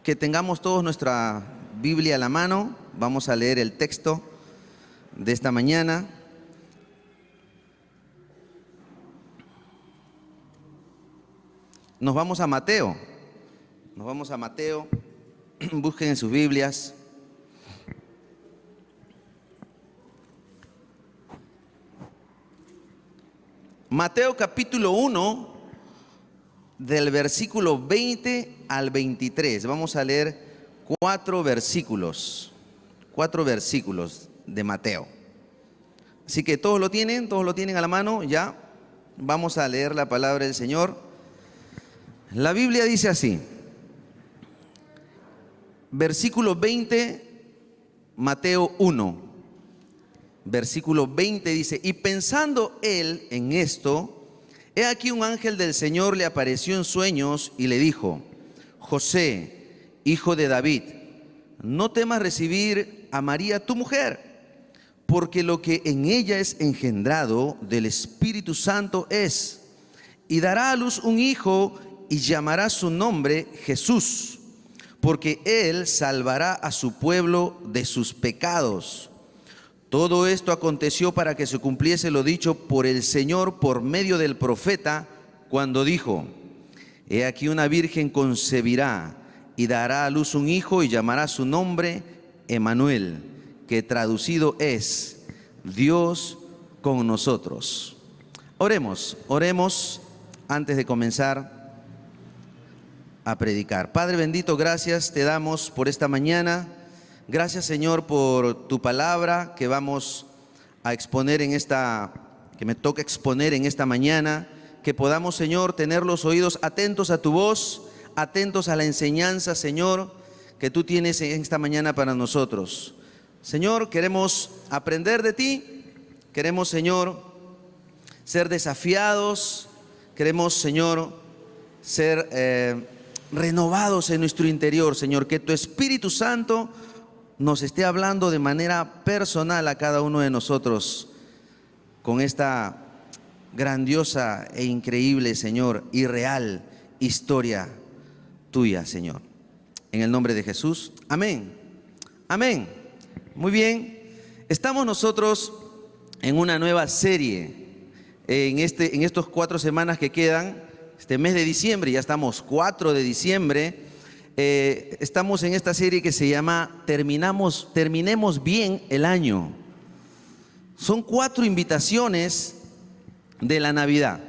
que tengamos todos nuestra Biblia a la mano. Vamos a leer el texto de esta mañana. Nos vamos a Mateo. Busquen en sus Biblias. Mateo capítulo 1, del versículo 20 al 23. Vamos a leer cuatro versículos de Mateo. Así que todos lo tienen a la mano, ya. Vamos a leer la palabra del Señor. La Biblia dice así, versículo 20, Mateo 1. Versículo 20 dice: y pensando él en esto, he aquí un ángel del Señor le apareció en sueños y le dijo: José, hijo de David, no temas recibir a María tu mujer, porque lo que en ella es engendrado del Espíritu Santo es, y dará a luz un hijo y llamará su nombre Jesús, porque él salvará a su pueblo de sus pecados. Todo esto aconteció para que se cumpliese lo dicho por el Señor por medio del profeta, cuando dijo: he aquí una virgen concebirá y dará a luz un hijo y llamará su nombre Emmanuel, que traducido es Dios con nosotros. Oremos antes de comenzar a predicar. Padre bendito, gracias te damos por esta mañana. Gracias, Señor, por tu palabra que vamos a exponer que me toca exponer en esta mañana. Que podamos, Señor, tener los oídos atentos a tu voz, atentos a la enseñanza, Señor, que tú tienes en esta mañana para nosotros. Señor, queremos aprender de ti. Queremos, Señor, ser desafiados. Queremos, Señor, ser renovados en nuestro interior, Señor. Que tu Espíritu Santo nos esté hablando de manera personal a cada uno de nosotros con esta grandiosa e increíble, Señor, y real historia tuya, Señor. En el nombre de Jesús, amén. Amén. Muy bien, estamos nosotros en una nueva serie en estos 4 semanas que quedan, este mes de diciembre. Ya estamos 4 de diciembre. Estamos en esta serie que se llama Terminemos bien el año. Son 4 invitaciones de la Navidad.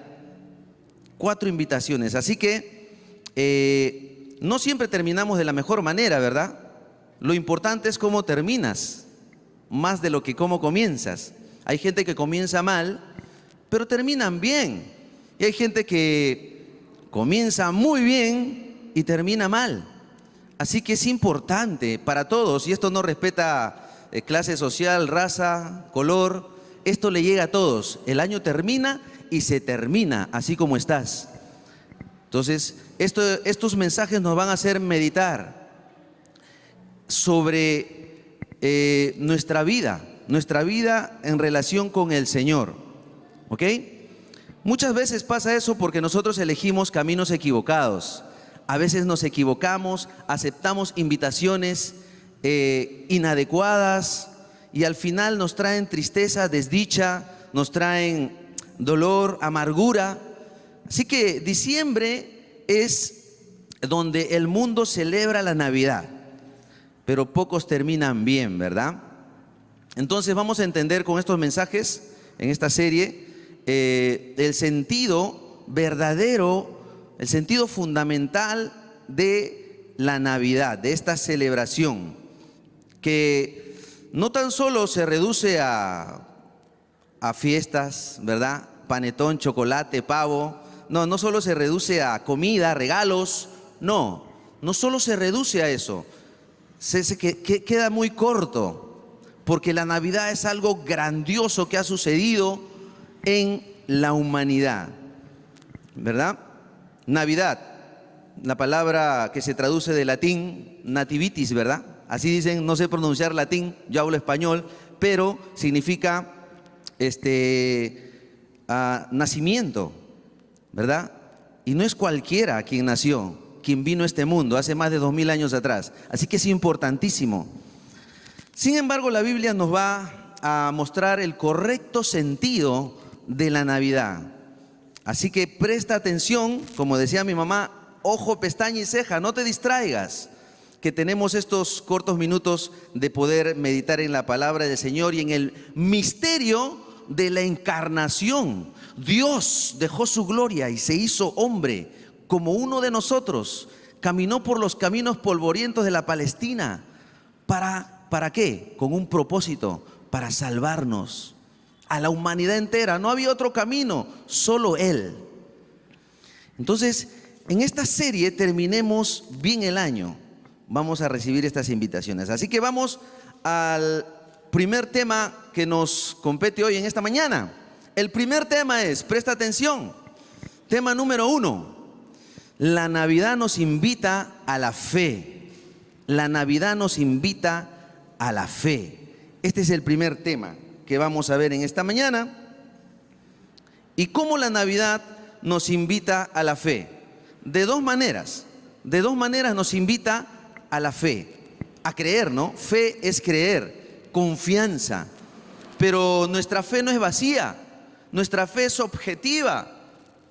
4 invitaciones. Así que no siempre terminamos de la mejor manera, ¿verdad? Lo importante es cómo terminas, más de lo que cómo comienzas. Hay gente que comienza mal, pero terminan bien. Y hay gente que comienza muy bien y termina mal. Así que es importante para todos, y esto no respeta clase social, raza, color, esto le llega a todos. El año termina y se termina así como estás. Entonces, estos mensajes nos van a hacer meditar sobre nuestra vida en relación con el Señor. ¿Ok? Muchas veces pasa eso porque nosotros elegimos caminos equivocados. A veces nos equivocamos, aceptamos invitaciones inadecuadas y al final nos traen tristeza, desdicha, nos traen dolor, amargura. Así que diciembre es donde el mundo celebra la Navidad, pero pocos terminan bien, ¿verdad? Entonces vamos a entender con estos mensajes en esta serie el sentido verdadero, el sentido fundamental de la Navidad, de esta celebración, que no tan solo se reduce a fiestas, ¿verdad? Panetón, chocolate, pavo. No solo se reduce a comida, regalos. No solo se reduce a eso. Queda muy corto, porque la Navidad es algo grandioso que ha sucedido en la humanidad, ¿verdad? Navidad, la palabra que se traduce de latín, nativitis, ¿verdad? Así dicen, no sé pronunciar latín, yo hablo español, pero significa nacimiento, ¿verdad? Y no es cualquiera quien nació, quien vino a este mundo hace más de 2000 años atrás. Así que es importantísimo. Sin embargo, la Biblia nos va a mostrar el correcto sentido de la Navidad. Así que presta atención, como decía mi mamá, ojo, pestaña y ceja, no te distraigas, que tenemos estos cortos minutos de poder meditar en la palabra del Señor y en el misterio de la encarnación. Dios dejó su gloria y se hizo hombre como uno de nosotros, caminó por los caminos polvorientos de la Palestina. ¿Para qué? Con un propósito, para salvarnos a la humanidad entera. No había otro camino, solo Él. Entonces, en esta serie terminemos bien el año. Vamos a recibir estas invitaciones. Así que vamos al primer tema que nos compete hoy en esta mañana. El primer tema es, presta atención, tema número 1. La Navidad nos invita a la fe. La Navidad nos invita a la fe. Este es el primer tema que vamos a ver en esta mañana. ¿Y cómo la Navidad nos invita a la fe? De dos maneras. De dos maneras nos invita a la fe. A creer, ¿no? Fe es creer, confianza. Pero nuestra fe no es vacía. Nuestra fe es objetiva.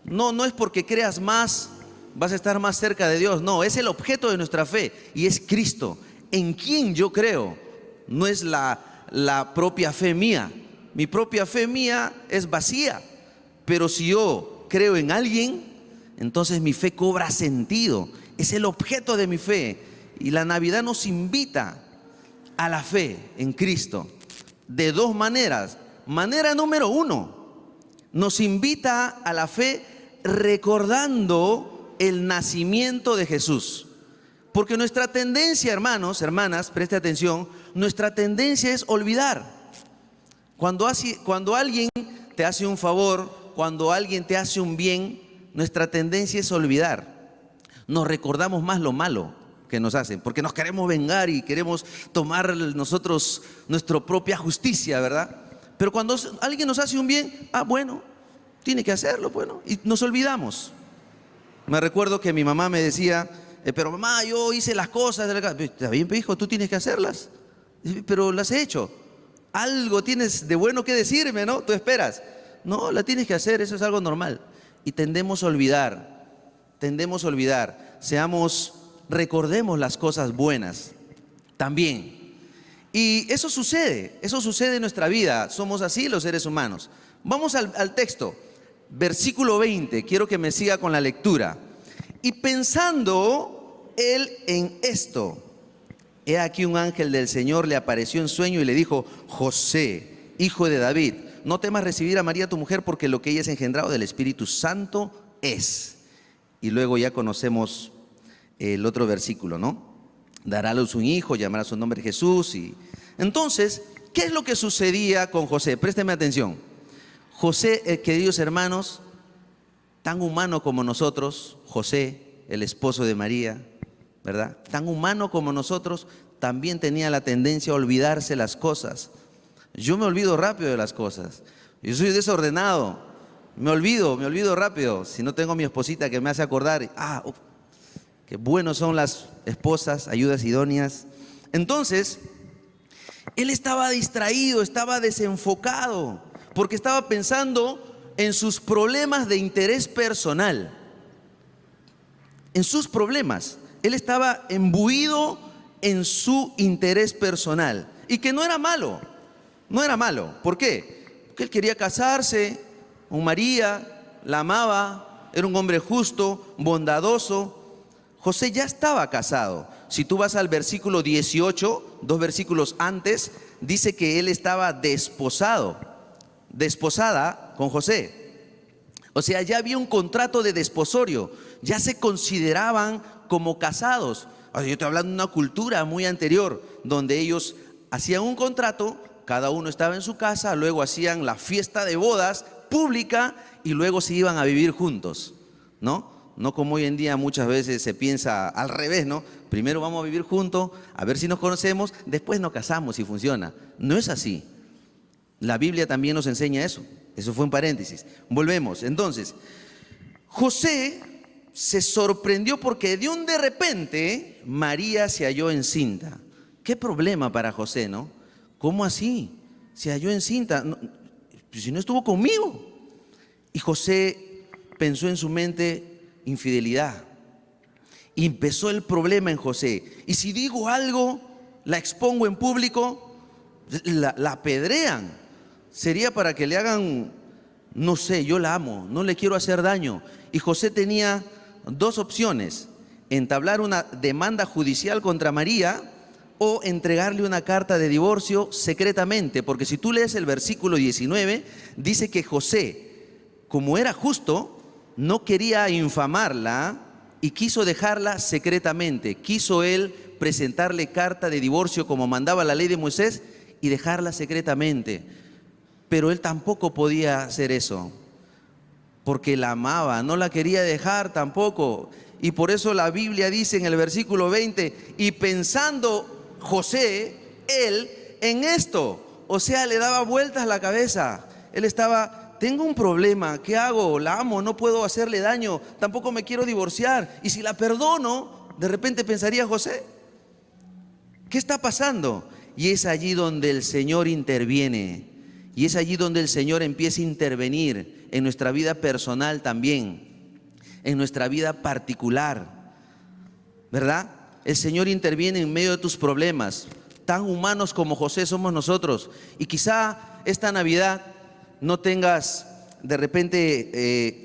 No es porque creas más, vas a estar más cerca de Dios. No, es el objeto de nuestra fe y es Cristo. ¿En quién yo creo? No es la propia fe mía. Mi propia fe mía es vacía. Pero si yo creo en alguien, entonces mi fe cobra sentido. Es el objeto de mi fe. Y la Navidad nos invita a la fe en Cristo de dos maneras. Manera número 1, nos invita a la fe recordando el nacimiento de Jesús. Porque nuestra tendencia, hermanos, hermanas, preste atención, nuestra tendencia es olvidar. Cuando alguien te hace un favor, cuando alguien te hace un bien, nuestra tendencia es olvidar. Nos recordamos más lo malo que nos hacen, porque nos queremos vengar y queremos tomar nosotros nuestra propia justicia, ¿verdad? Pero cuando alguien nos hace un bien, bueno, tiene que hacerlo, bueno, y nos olvidamos. Me recuerdo que mi mamá me decía, pero mamá, yo hice las cosas de la casa. Está bien, hijo, tú tienes que hacerlas, pero las he hecho. Algo tienes de bueno que decirme, ¿no? Tú esperas. No, la tienes que hacer, eso es algo normal. Y tendemos a olvidar. Recordemos las cosas buenas también. Y eso sucede en nuestra vida. Somos así los seres humanos. Vamos al texto, versículo 20. Quiero que me siga con la lectura. Y pensando él en esto, he aquí un ángel del Señor le apareció en sueño y le dijo: José, hijo de David, no temas recibir a María tu mujer, porque lo que ella es engendrado del Espíritu Santo es. Y luego ya conocemos el otro versículo, ¿no? Dará a luz un hijo, llamará su nombre Jesús. Y entonces, ¿qué es lo que sucedía con José? Présteme atención. José, queridos hermanos, tan humano como nosotros, José, el esposo de María, ¿verdad? Tan humano como nosotros, también tenía la tendencia a olvidarse las cosas. Yo me olvido rápido de las cosas. Yo soy desordenado. Me olvido rápido. Si no tengo a mi esposita que me hace acordar, qué buenos son las esposas, ayudas idóneas. Entonces, él estaba distraído, estaba desenfocado, porque estaba pensando en sus problemas de interés personal. En sus problemas. Él estaba imbuido en su interés personal. Y que no era malo. No era malo. ¿Por qué? Porque él quería casarse con María, la amaba, era un hombre justo, bondadoso. José ya estaba casado. Si tú vas al versículo 18, 2 versículos antes, dice que él estaba desposada con José. O sea, ya había un contrato de desposorio, ya se consideraban como casados. Yo estoy hablando de una cultura muy anterior, donde ellos hacían un contrato, cada uno estaba en su casa, luego hacían la fiesta de bodas pública y luego se iban a vivir juntos, ¿no? No como hoy en día muchas veces se piensa al revés, ¿no? Primero vamos a vivir juntos, a ver si nos conocemos, después nos casamos si funciona. No es así. La Biblia también nos enseña eso. Eso fue un paréntesis. Volvemos. Entonces, José se sorprendió porque de un de repente María se halló encinta. Qué problema para José, ¿no? ¿Cómo así? Se halló encinta. No, si no estuvo conmigo. Y José pensó en su mente infidelidad. Y empezó el problema en José. Y si digo algo, la expongo en público, la apedrean. Sería para que le hagan, no sé, yo la amo, no le quiero hacer daño. Y José tenía dos opciones: entablar una demanda judicial contra María o entregarle una carta de divorcio secretamente. Porque si tú lees el versículo 19, dice que José, como era justo, no quería infamarla y quiso dejarla secretamente. Quiso él presentarle carta de divorcio como mandaba la ley de Moisés y dejarla secretamente. Pero él tampoco podía hacer eso, porque la amaba, no la quería dejar tampoco. Y por eso la Biblia dice en el versículo 20, y pensando José, él, en esto, o sea, le daba vueltas la cabeza. Él estaba, tengo un problema, ¿qué hago? La amo, no puedo hacerle daño, tampoco me quiero divorciar. Y si la perdono, de repente pensaría José, ¿qué está pasando? Y es allí donde el Señor interviene. Y es allí donde el Señor empieza a intervenir en nuestra vida personal también, en nuestra vida particular, ¿verdad? El Señor interviene en medio de tus problemas. Tan humanos como José somos nosotros. Y quizá esta Navidad no tengas de repente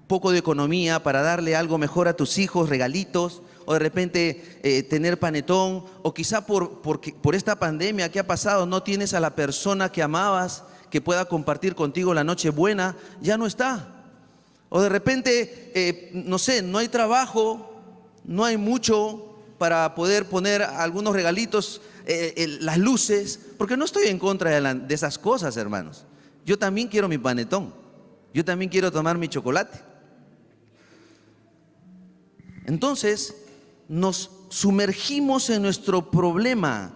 poco de economía para darle algo mejor a tus hijos, regalitos, o de repente tener panetón, o quizá por esta pandemia que ha pasado no tienes a la persona que amabas que pueda compartir contigo la noche buena, ya no está. O de repente, no sé, no hay trabajo, no hay mucho para poder poner algunos regalitos, las luces, porque no estoy en contra de esas cosas, hermanos. Yo también quiero mi panetón, yo también quiero tomar mi chocolate. Entonces, nos sumergimos en nuestro problema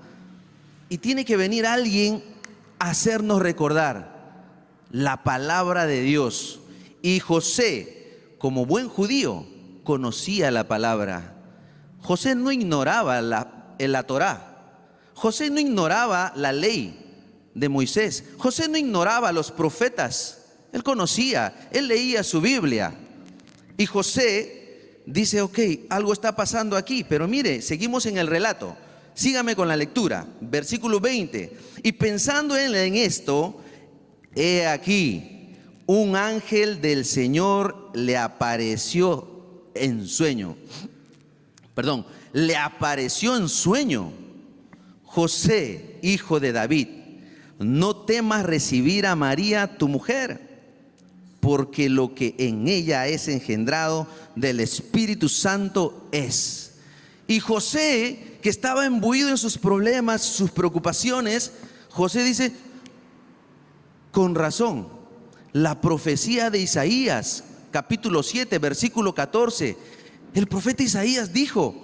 y tiene que venir alguien a hacernos recordar la palabra de Dios. Y José, como buen judío, conocía la palabra. José no ignoraba la Torá. José no ignoraba la ley de Moisés. José no ignoraba a los profetas. Él conocía, él leía su Biblia. Y José dice, ok, algo está pasando aquí, pero mire, seguimos en el relato. Sígame con la lectura. Versículo 20. Y pensando en esto, he aquí, un ángel del Señor le apareció en sueño. Perdón, le apareció en sueño. José, hijo de David, no temas recibir a María, tu mujer, porque lo que en ella es engendrado del Espíritu Santo es. Y José, que estaba imbuido en sus problemas, sus preocupaciones, José dice, con razón, la profecía de Isaías, capítulo 7, versículo 14, el profeta Isaías dijo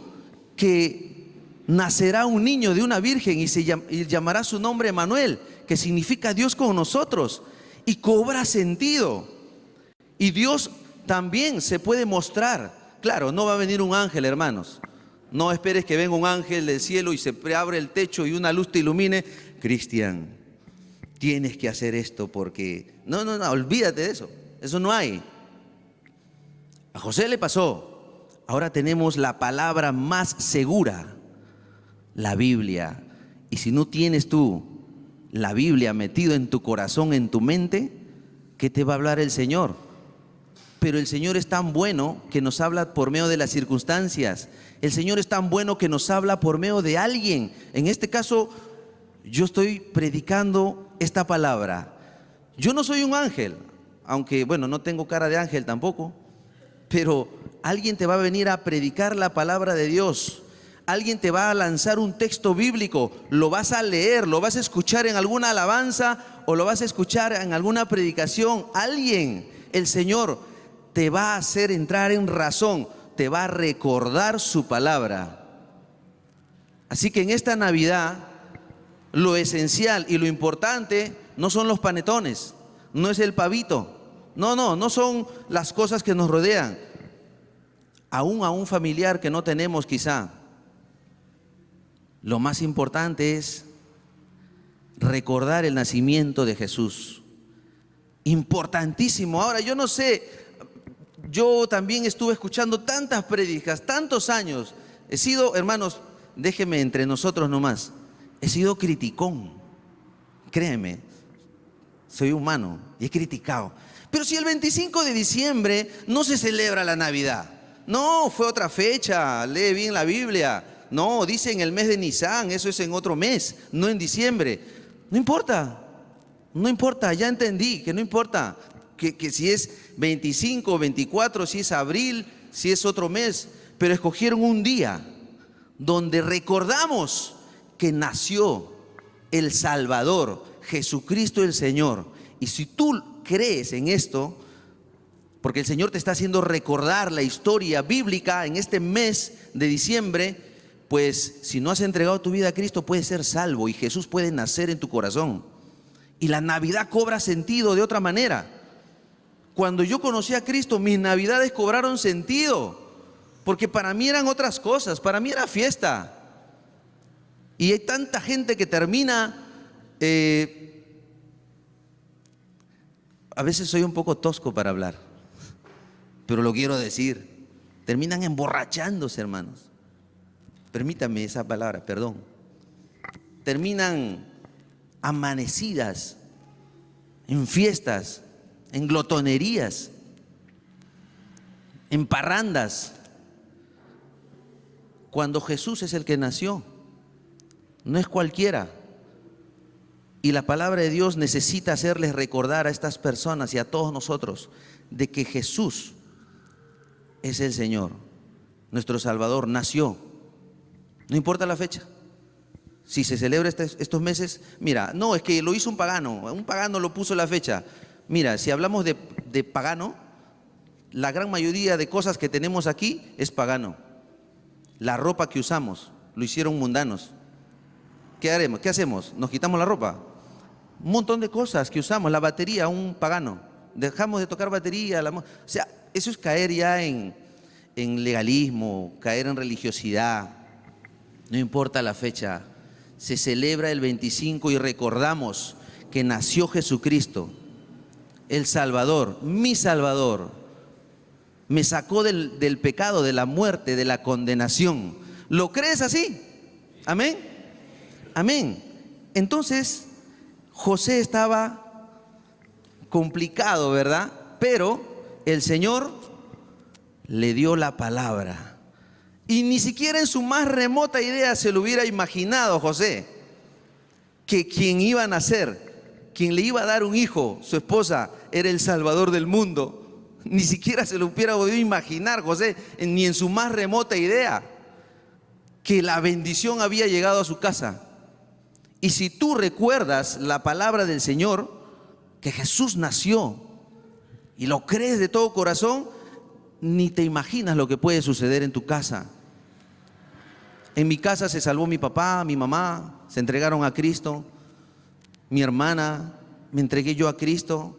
que nacerá un niño de una virgen y llamará su nombre Emmanuel, que significa Dios con nosotros, y cobra sentido. Y Dios también se puede mostrar. Claro, no va a venir un ángel, hermanos. No esperes que venga un ángel del cielo y se abre el techo y una luz te ilumine. Cristian, tienes que hacer esto porque... No, olvídate de eso. Eso no hay. A José le pasó. Ahora tenemos la palabra más segura, la Biblia. Y si no tienes tú la Biblia metido en tu corazón, en tu mente, ¿qué te va a hablar el Señor? Pero el Señor es tan bueno que nos habla por medio de las circunstancias. El Señor es tan bueno que nos habla por medio de alguien. En este caso, yo estoy predicando esta palabra. Yo no soy un ángel, aunque bueno, no tengo cara de ángel tampoco, pero alguien te va a venir a predicar la palabra de Dios. Alguien te va a lanzar un texto bíblico, lo vas a leer, lo vas a escuchar en alguna alabanza o lo vas a escuchar en alguna predicación. Alguien, el Señor, te va a hacer entrar en razón, te va a recordar su palabra. Así que en esta Navidad, lo esencial y lo importante no son los panetones, no es el pavito, no son las cosas que nos rodean. aún a un familiar que no tenemos quizá, lo más importante es recordar el nacimiento de Jesús. Importantísimo. Ahora, yo no sé, yo también estuve escuchando tantas prédicas, tantos años. He sido, hermanos, déjenme entre nosotros nomás, he sido criticón. Créeme, soy humano y he criticado. Pero si el 25 de diciembre no se celebra la Navidad, no, fue otra fecha, lee bien la Biblia. No, dice en el mes de Nisan, eso es en otro mes, no en diciembre. No importa, no importa, ya entendí que no importa que si es 25, 24, si es abril, si es otro mes, pero escogieron un día donde recordamos que nació el Salvador, Jesucristo el Señor. Y si tú crees en esto, porque el Señor te está haciendo recordar la historia bíblica en este mes de diciembre, pues si no has entregado tu vida a Cristo, puedes ser salvo y Jesús puede nacer en tu corazón. Y la Navidad cobra sentido de otra manera. Cuando yo conocí a Cristo, mis Navidades cobraron sentido, porque para mí eran otras cosas, para mí era fiesta. Y hay tanta gente que termina, a veces soy un poco tosco para hablar, pero lo quiero decir, terminan emborrachándose, hermanos. Permítame esa palabra, perdón. Terminan amanecidas en fiestas, en glotonerías, en parrandas, cuando Jesús es el que nació, no es cualquiera. Y la palabra de Dios necesita hacerles recordar a estas personas y a todos nosotros de que Jesús es el Señor, nuestro Salvador, nació. No importa la fecha. Si se celebra estos meses, mira, no, es que lo hizo un pagano lo puso la fecha. Mira, si hablamos de pagano, la gran mayoría de cosas que tenemos aquí es pagano. La ropa que usamos, lo hicieron mundanos. ¿Qué haremos? ¿Qué hacemos? ¿Nos quitamos la ropa? Un montón de cosas que usamos, la batería, un pagano. Dejamos de tocar batería. O sea, eso es caer ya en legalismo, caer en religiosidad. No importa la fecha, se celebra el 25 y recordamos que nació Jesucristo, el Salvador, mi Salvador. Me sacó del pecado, de la muerte, de la condenación. ¿Lo crees así? Amén. Amén. Entonces, José estaba complicado, ¿verdad? Pero el Señor le dio la palabra. Y ni siquiera en su más remota idea se lo hubiera imaginado José, que quien iba a nacer, quien le iba a dar un hijo, su esposa, era el Salvador del mundo. Ni siquiera se lo hubiera podido imaginar José, ni en su más remota idea, que la bendición había llegado a su casa. Y si tú recuerdas la palabra del Señor, que Jesús nació, y lo crees de todo corazón, ni te imaginas lo que puede suceder en tu casa. En mi casa se salvó mi papá, mi mamá, se entregaron a Cristo, mi hermana, me entregué yo a Cristo.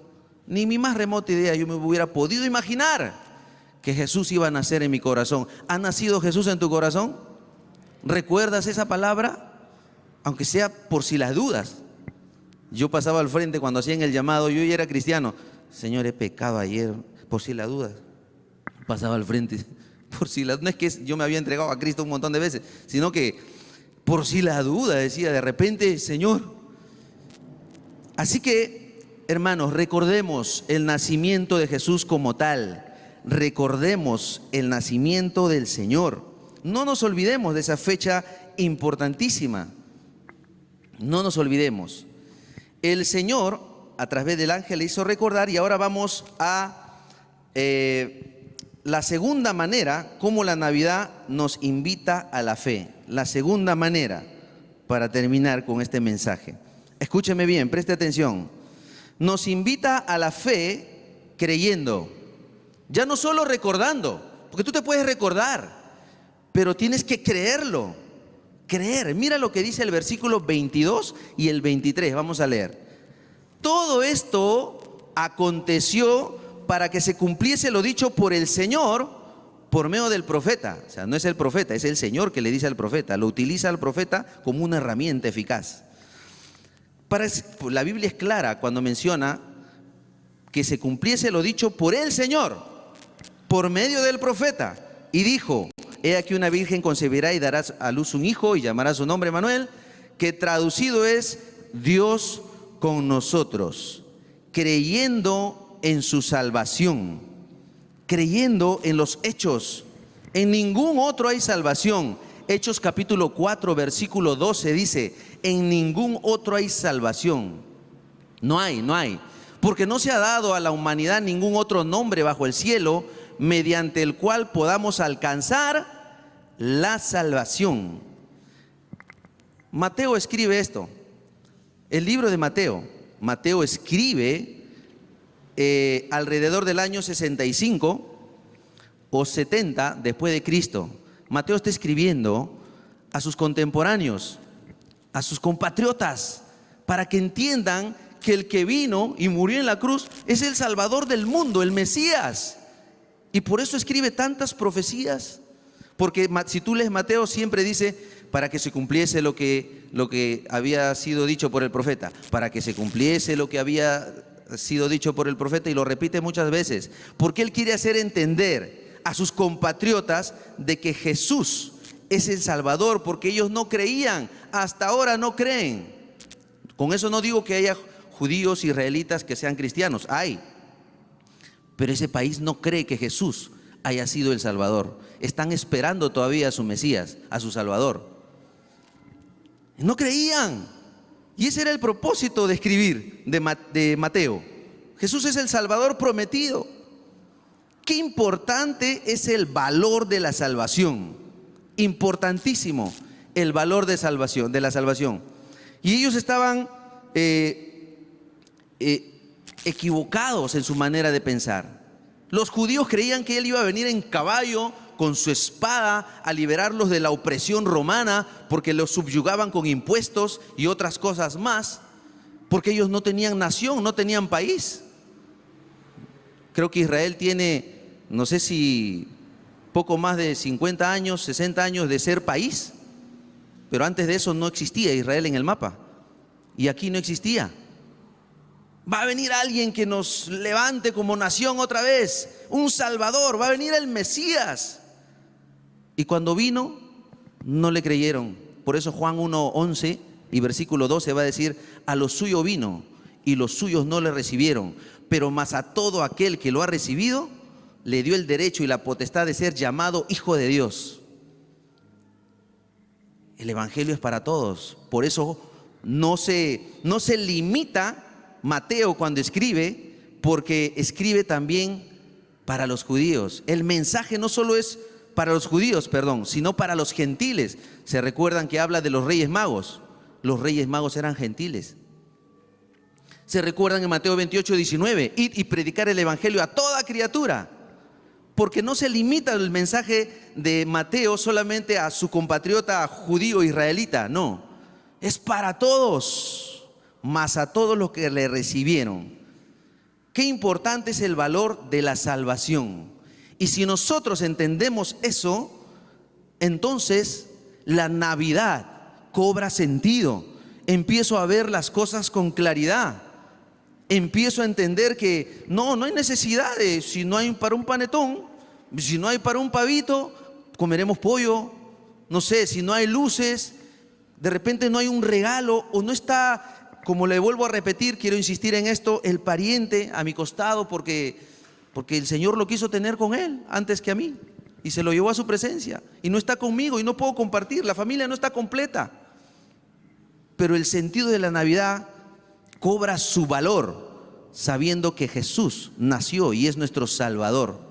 Ni mi más remota idea yo me hubiera podido imaginar que Jesús iba a nacer en mi corazón. ¿Ha nacido Jesús en tu corazón? ¿Recuerdas esa palabra? Aunque sea por si las dudas. Yo pasaba al frente cuando hacían el llamado, yo ya era cristiano. Señor, he pecado ayer, por si las dudas. Pasaba al frente, por si las, no es que yo me había entregado a Cristo un montón de veces, sino que por si la duda, decía de repente, Señor. Así que, hermanos, recordemos el nacimiento de Jesús como tal. Recordemos el nacimiento del Señor. No nos olvidemos de esa fecha importantísima. No nos olvidemos. El Señor, a través del ángel, le hizo recordar, y ahora vamos a la segunda manera como la Navidad nos invita a la fe. La segunda manera, para terminar con este mensaje. Escúcheme bien, preste atención. Nos invita a la fe creyendo. Ya no solo recordando, porque tú te puedes recordar, pero tienes que creerlo. Creer. Mira lo que dice el versículo 22 y el 23. Vamos a leer. Todo esto aconteció para que se cumpliese lo dicho por el Señor por medio del profeta. O sea, no es el profeta, es el Señor que le dice al profeta. Lo utiliza al profeta como una herramienta eficaz. La Biblia es clara cuando menciona que se cumpliese lo dicho por el Señor, por medio del profeta. Y dijo: he aquí una virgen concebirá y dará a luz un hijo y llamará su nombre Manuel, que traducido es Dios con nosotros, creyendo en su salvación, creyendo en los hechos. En ningún otro hay salvación. Hechos capítulo 4, versículo 12 dice: en ningún otro hay salvación. No hay. Porque no se ha dado a la humanidad ningún otro nombre bajo el cielo mediante el cual podamos alcanzar la salvación. Mateo escribe esto. El libro de Mateo escribe alrededor del año 65 o 70 después de Cristo. Mateo está escribiendo a sus contemporáneos, a sus compatriotas, para que entiendan que el que vino y murió en la cruz es el Salvador del mundo, el Mesías. Y por eso escribe tantas profecías. Porque si tú lees Mateo, siempre dice: para que se cumpliese lo que había sido dicho por el profeta, para que se cumpliese lo que había sido dicho por el profeta, y lo repite muchas veces, porque él quiere hacer entender a sus compatriotas de que Jesús es el Salvador, porque ellos no creían, hasta ahora no creen. Con eso no digo que haya judíos israelitas que sean cristianos, hay, pero ese país no cree que Jesús haya sido el Salvador. Están esperando todavía a su Mesías, a su Salvador. No creían. Y ese era el propósito de escribir de Mateo. Jesús es el Salvador prometido. Qué importante es el valor de la salvación. Importantísimo el valor de la salvación. Y ellos estaban equivocados en su manera de pensar. Los judíos creían que él iba a venir en caballo con su espada a liberarlos de la opresión romana, porque los subyugaban con impuestos y otras cosas más, porque ellos no tenían nación, no tenían país. Creo que Israel tiene, no sé si poco más de 50 años, 60 años de ser país, pero antes de eso no existía Israel en el mapa, y aquí no existía. Va a venir alguien que nos levante como nación otra vez, un Salvador, va a venir el Mesías. Y cuando vino, no le creyeron. Por eso Juan 1:11 y versículo 12 va a decir: a lo suyo vino y los suyos no le recibieron, pero más a todo aquel que lo ha recibido, le dio el derecho y la potestad de ser llamado hijo de Dios. El evangelio es para todos. Por eso no se limita Mateo cuando escribe, porque escribe también para los judíos. El mensaje no solo es para los judíos, sino para los gentiles. Se recuerdan que habla de los reyes magos. Los reyes magos eran gentiles. Se recuerdan en Mateo 28:19, id y predicar el evangelio a toda criatura. Porque no se limita el mensaje de Mateo solamente a su compatriota judío israelita, no. Es para todos, más a todos los que le recibieron. Qué importante es el valor de la salvación. Y si nosotros entendemos eso, entonces la Navidad cobra sentido. Empiezo a ver las cosas con claridad. Empiezo a entender que no hay necesidad de, si no hay para un panetón, si no hay para un pavito, comeremos pollo. No sé, si no hay luces, de repente no hay un regalo, o no está, como le vuelvo a repetir, quiero insistir en esto, el pariente a mi costado, porque el Señor lo quiso tener con él antes que a mí, y se lo llevó a su presencia, y no está conmigo, y no puedo compartir, la familia no está completa. Pero el sentido de la Navidad cobra su valor sabiendo que Jesús nació y es nuestro Salvador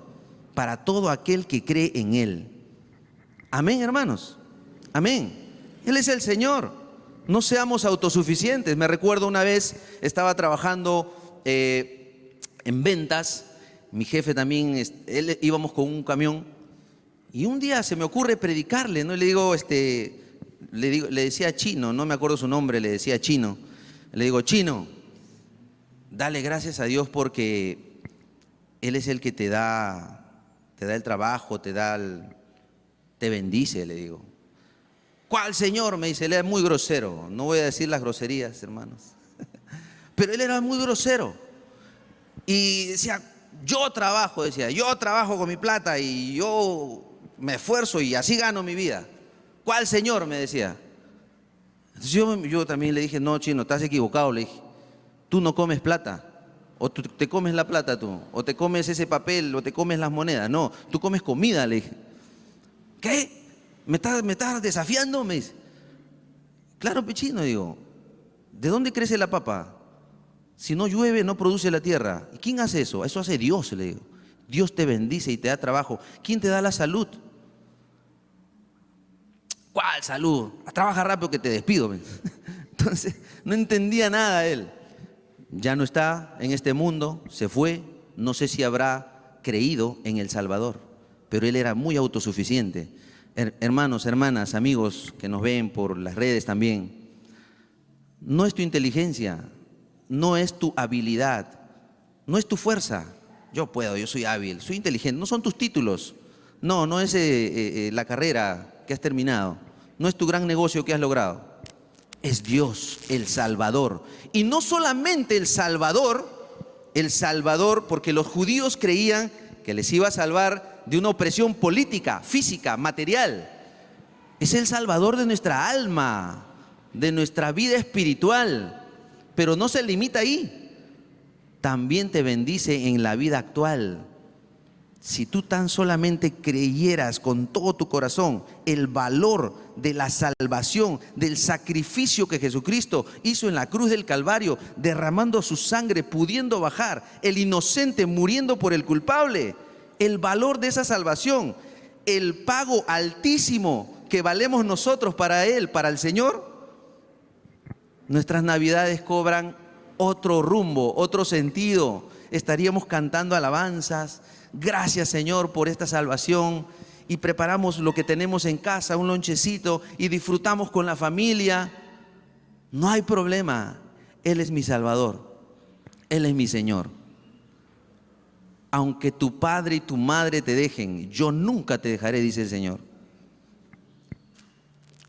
para todo aquel que cree en Él. Amén, hermanos. Amén. Él es el Señor. No seamos autosuficientes. Me recuerdo una vez, estaba trabajando en ventas. Mi jefe también, íbamos con un camión, y un día se me ocurre predicarle, ¿no? Le decía Chino, no me acuerdo su nombre, le decía Chino. Le digo: Chino, dale gracias a Dios porque Él es el que te te da el trabajo, te bendice, le digo. ¿Cuál Señor? Me dice, él era muy grosero. No voy a decir las groserías, hermanos. Pero él era muy grosero. Y decía, yo trabajo con mi plata y yo me esfuerzo y así gano mi vida. ¿Cuál Señor? Me decía. Entonces yo también le dije, no, chino, estás equivocado. Le dije, tú no comes plata. O tú te comes la plata tú, o te comes ese papel, o te comes las monedas. No, tú comes comida, le dije. ¿Qué? ¿Me estás desafiando? Me dice. Claro, pechino, digo. ¿De dónde crece la papa? Si no llueve, no produce la tierra. ¿Y quién hace eso? Eso hace Dios, le digo. Dios te bendice y te da trabajo. ¿Quién te da la salud? ¿Cuál salud? Trabaja rápido que te despido. Entonces, no entendía nada él. Ya no está en este mundo, se fue, no sé si habrá creído en el Salvador, pero él era muy autosuficiente. Hermanos, hermanas, amigos que nos ven por las redes también, no es tu inteligencia, no es tu habilidad, no es tu fuerza. Yo puedo, yo soy hábil, soy inteligente, no son tus títulos, no es la carrera que has terminado, no es tu gran negocio que has logrado. Es Dios, el Salvador. Y no solamente el Salvador, porque los judíos creían que les iba a salvar de una opresión política, física, material. Es el Salvador de nuestra alma, de nuestra vida espiritual. Pero no se limita ahí. También te bendice en la vida actual. Si tú tan solamente creyeras con todo tu corazón el valor de la salvación, del sacrificio que Jesucristo hizo en la cruz del Calvario, derramando su sangre, pudiendo bajar, el inocente muriendo por el culpable, el valor de esa salvación, el pago altísimo que valemos nosotros para Él, para el Señor, nuestras navidades cobran otro rumbo, otro sentido. Estaríamos cantando alabanzas. Gracias, Señor, por esta salvación. Y preparamos lo que tenemos en casa, un lonchecito, y disfrutamos con la familia. No hay problema. Él es mi Salvador. Él es mi Señor. Aunque tu padre y tu madre te dejen, yo nunca te dejaré, dice el Señor.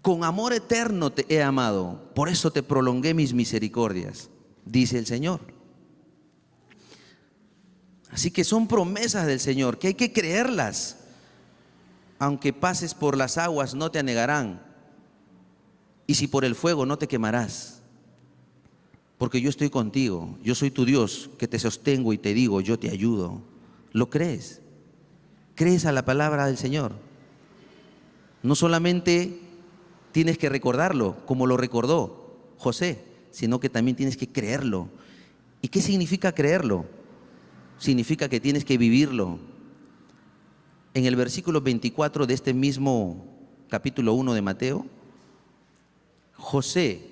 Con amor eterno te he amado, por eso te prolongué mis misericordias, dice el Señor. Así que son promesas del Señor que hay que creerlas. Aunque pases por las aguas no te anegarán, y si por el fuego no te quemarás, porque yo estoy contigo. Yo soy tu Dios que te sostengo y te digo, yo te ayudo. ¿Lo crees? ¿Crees a la palabra del Señor? No solamente tienes que recordarlo como lo recordó José, sino que también tienes que creerlo. ¿Y qué significa creerlo? Significa que tienes que vivirlo. En el versículo 24 de este mismo capítulo 1 de Mateo, José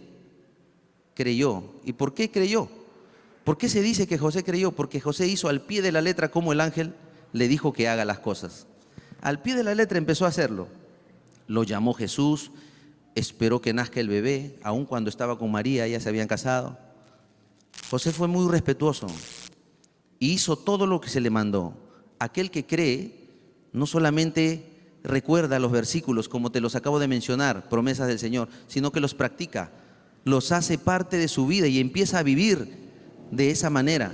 creyó. ¿Y por qué creyó? ¿Por qué se dice que José creyó? Porque José hizo al pie de la letra como el ángel le dijo que haga las cosas. Al pie de la letra empezó a hacerlo. Lo llamó Jesús, esperó que nazca el bebé, aun cuando estaba con María, ya se habían casado. José fue muy respetuoso y hizo todo lo que se le mandó. Aquel que cree no solamente recuerda los versículos como te los acabo de mencionar, promesas del Señor, sino que los practica, los hace parte de su vida y empieza a vivir de esa manera.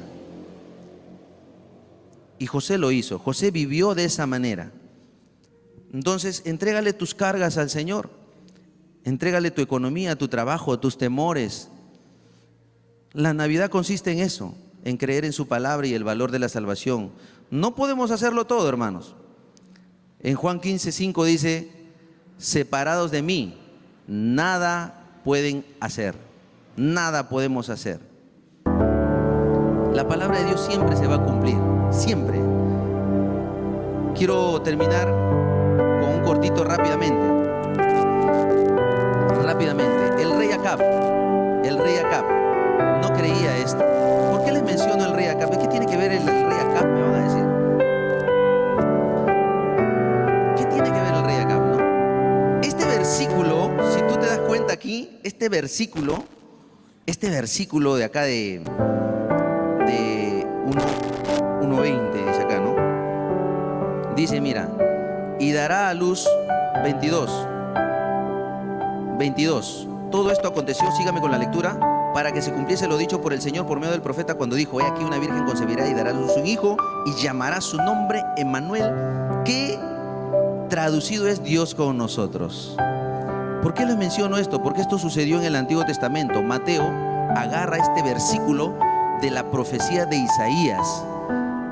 Y José lo hizo, José vivió de esa manera. Entonces, entrégale tus cargas al Señor, entrégale tu economía, tu trabajo, tus temores. La Navidad consiste en eso, en creer en su palabra y el valor de la salvación. No podemos hacerlo todo, hermanos. En Juan 15:5 dice, separados de mí, nada pueden hacer, nada podemos hacer. La palabra de Dios siempre se va a cumplir, siempre. Quiero terminar con un cortito rápidamente. El rey Acab no creía esto. ¿Por qué les menciono el rey Acab? ¿Qué tiene que ver el rey Acab? Me van a decir. ¿Qué tiene que ver el rey Acab? ¿No? Este versículo, si tú te das cuenta aquí, este versículo de acá de 1:20 dice acá, ¿no? Dice, mira, y dará a luz 22. Todo esto aconteció, sígame con la lectura, para que se cumpliese lo dicho por el Señor por medio del profeta cuando dijo: he aquí una virgen concebirá y dará a luz un hijo y llamará su nombre Emmanuel, que traducido es Dios con nosotros. ¿Por qué les menciono esto? Porque esto sucedió en el Antiguo Testamento. Mateo agarra este versículo de la profecía de Isaías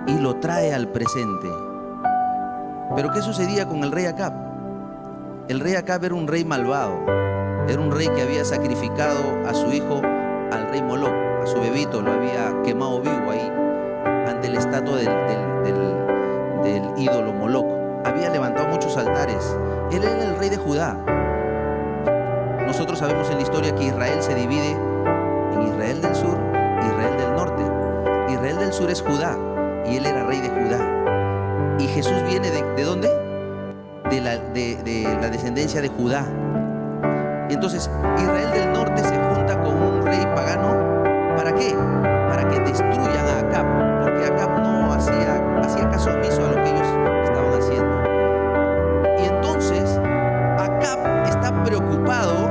y lo trae al presente. Pero ¿qué sucedía con el rey Acab? El rey Acab era un rey malvado, era un rey que había sacrificado a su hijo al rey Moloc, a su bebito, lo había quemado vivo ahí ante la estatua del ídolo Moloc. Había levantado muchos altares. Él era el rey de Judá. Nosotros sabemos en la historia que Israel se divide en Israel del sur e Israel del norte. Israel del sur es Judá y él era rey de Judá. Y Jesús viene ¿de dónde? De la descendencia de Judá. Entonces Israel del norte se junta con un rey pagano. ¿Para qué? Para que destruyan a Acab, porque Acab no hacía caso omiso a lo que ellos estaban haciendo. Y entonces Acab está preocupado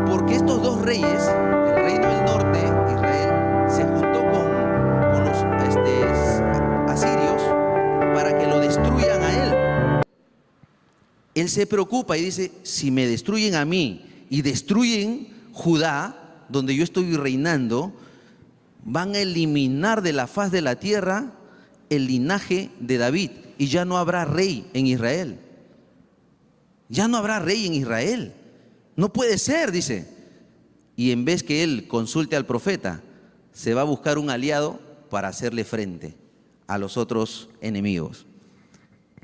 porque estos dos reyes, el reino del norte, Israel, se juntó con los asirios para que lo destruyan a él. Él se preocupa y dice: si me destruyen a mí y destruyen Judá, donde yo estoy reinando, van a eliminar de la faz de la tierra el linaje de David y ya no habrá rey en Israel. Ya no habrá rey en Israel. No puede ser, dice. Y en vez que él consulte al profeta, se va a buscar un aliado para hacerle frente a los otros enemigos.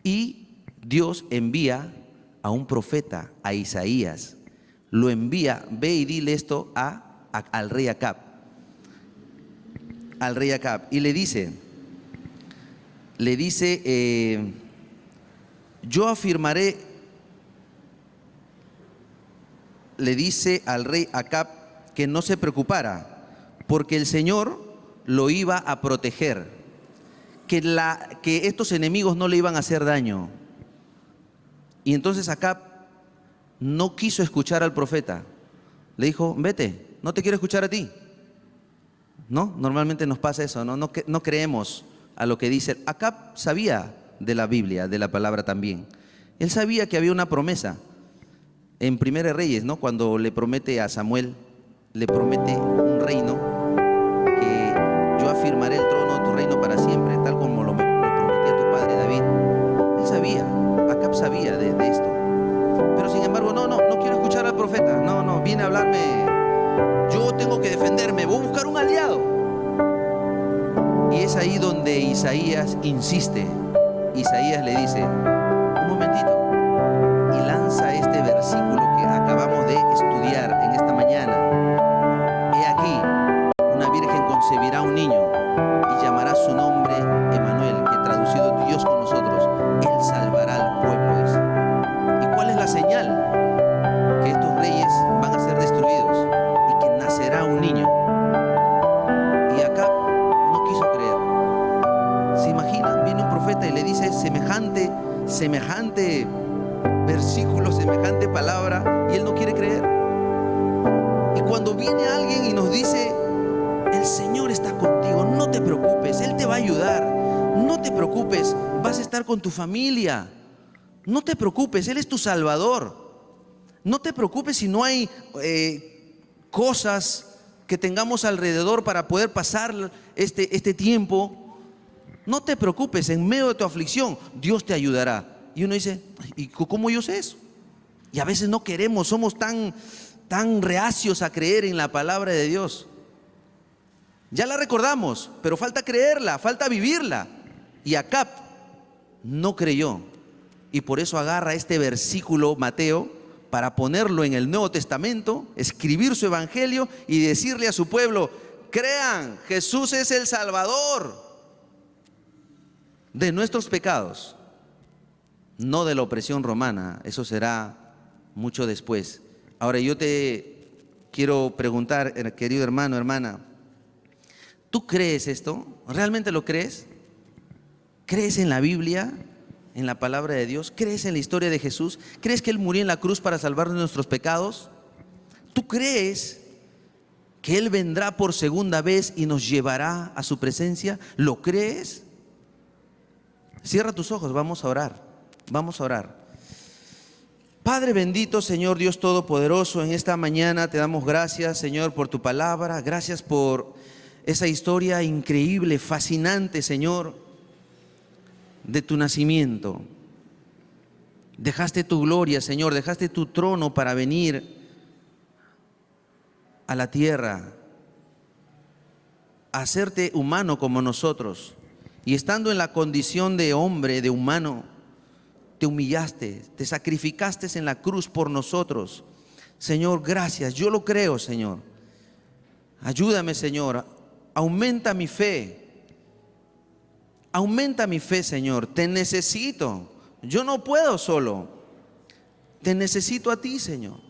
Y Dios envía a un profeta, a Isaías. Lo envía: ve y dile esto al rey Acab. Al rey Acab. Y le dice, yo afirmaré, le dice al rey Acab que no se preocupara, porque el Señor lo iba a proteger, que estos enemigos no le iban a hacer daño. Y entonces Acab no quiso escuchar al profeta. Le dijo: vete, no te quiero escuchar a ti. ¿No? Normalmente nos pasa eso, ¿no? No creemos a lo que dice. Acab sabía de la Biblia, de la palabra también. Él sabía que había una promesa en Primera Reyes, ¿no? Cuando le promete a Samuel, le promete un reino, que yo afirmaré el trono de tu reino para siempre, tal como lo prometí a tu padre David. Él sabía, Acab sabía de esto. Pero sin embargo, no quiero escuchar al profeta. No, viene a hablarme. Yo tengo que defenderme, voy a buscar un aliado. Y es ahí donde Isaías insiste. Isaías le dice: un momentito, y lanza este versículo que acabamos de estudiar en esta mañana. He aquí, una virgen concebirá un niño y llamará su nombre Emmanuel, que traducido Dios con nosotros. Él salvará al pueblo, dice. ¿Y cuál es la señal? Que estos reyes van a ser destruidos y que nacerá un niño. Y Acab no quiso creer. ¿Se imaginan? Viene un profeta y le dice semejante versículo, semejante palabra, y él no quiere creer. Y cuando viene alguien y nos dice: el Señor está contigo, no te preocupes, Él te va a ayudar, no te preocupes, vas a estar con tu familia, no te preocupes, Él es tu Salvador, no te preocupes si no hay cosas que tengamos alrededor para poder pasar este tiempo. No te preocupes, en medio de tu aflicción Dios te ayudará. Y uno dice: ¿y cómo yo sé eso? Y a veces no queremos, somos tan reacios a creer en la palabra de Dios. Ya la recordamos, pero falta creerla, falta vivirla. Y Acab no creyó, y por eso agarra este versículo Mateo para ponerlo en el Nuevo Testamento, escribir su evangelio y decirle a su pueblo: crean, Jesús es el Salvador de nuestros pecados, no de la opresión romana. Eso será mucho después. Ahora yo te quiero preguntar, querido hermano, hermana, ¿tú crees esto? ¿Realmente lo crees? ¿Crees en la Biblia? en la palabra de Dios? ¿Crees en la historia de Jesús? ¿Crees que Él murió en la cruz para salvarnos de nuestros pecados? ¿Tú crees que Él vendrá por segunda vez y nos llevará a su presencia? ¿Lo crees? Cierra tus ojos, vamos a orar. Vamos a orar. Padre bendito, Señor Dios Todopoderoso, en esta mañana te damos gracias, Señor, por tu palabra. Gracias por esa historia increíble, fascinante, Señor, de tu nacimiento. Dejaste tu gloria, Señor, dejaste tu trono para venir a la tierra, a hacerte humano como nosotros. Y estando en la condición de hombre, de humano, te humillaste, te sacrificaste en la cruz por nosotros. Señor, gracias, yo lo creo, Señor. Ayúdame, Señor, aumenta mi fe. Aumenta mi fe, Señor, te necesito. Yo no puedo solo. Te necesito a ti, Señor.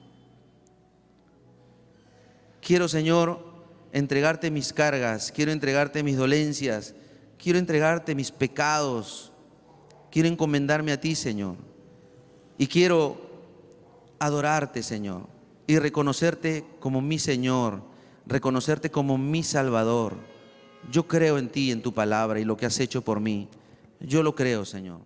Quiero, Señor, entregarte mis cargas, quiero entregarte mis dolencias, quiero entregarte mis pecados, quiero encomendarme a ti, Señor. Y quiero adorarte, Señor, y reconocerte como mi Señor, reconocerte como mi Salvador. Yo creo en ti, en tu palabra y lo que has hecho por mí. Yo lo creo, Señor.